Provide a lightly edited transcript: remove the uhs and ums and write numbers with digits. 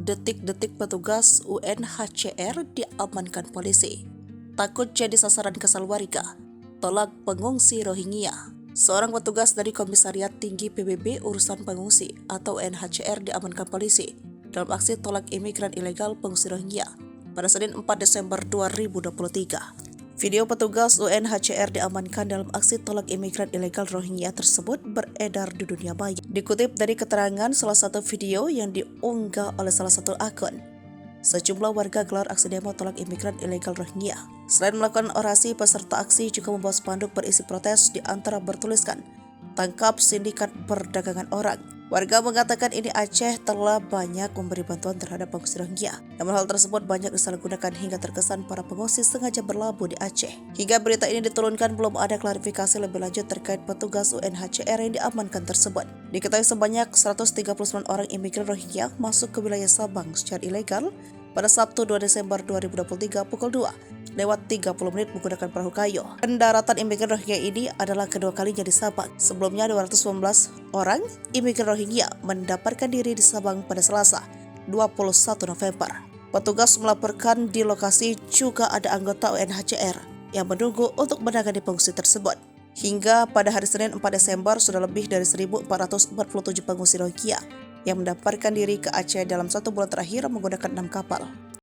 Detik-detik petugas UNHCR diamankan polisi. Takut jadi sasaran kesalwarga. Tolak pengungsi Rohingya. Seorang petugas dari Komisariat Tinggi PBB Urusan Pengungsi atau UNHCR diamankan polisi dalam aksi tolak imigran ilegal pengungsi Rohingya pada Senin 4 Desember 2023. Video petugas UNHCR diamankan dalam aksi tolak imigran ilegal Rohingya tersebut beredar di dunia maya. Dikutip dari keterangan salah satu video yang diunggah oleh salah satu akun, sejumlah warga gelar aksi demo tolak imigran ilegal Rohingya. Selain melakukan orasi, peserta aksi juga membawa spanduk berisi protes di antara bertuliskan, "Tangkap sindikat perdagangan orang." Warga mengatakan ini Aceh telah banyak memberi bantuan terhadap pengungsi Rohingya. Namun hal tersebut banyak disalahgunakan hingga terkesan para pengungsi sengaja berlabuh di Aceh. Hingga berita ini diturunkan belum ada klarifikasi lebih lanjut terkait petugas UNHCR yang diamankan tersebut. Diketahui sebanyak 139 orang imigran Rohingya masuk ke wilayah Sabang secara ilegal pada Sabtu 2 Desember 2023 pukul 2 lewat 30 menit menggunakan perahu kayu. Pendaratan imigran Rohingya ini adalah kedua kalinya di Sabang. Sebelumnya 219 orang imigran Rohingya mendapatkan diri di Sabang pada Selasa 21 November. Petugas melaporkan di lokasi juga ada anggota UNHCR yang menunggu untuk menangani pengungsi tersebut. Hingga pada hari Senin 4 Desember sudah lebih dari 1.447 pengungsi Rohingya yang mendaftarkan diri ke Aceh dalam 1 bulan terakhir menggunakan 6 kapal.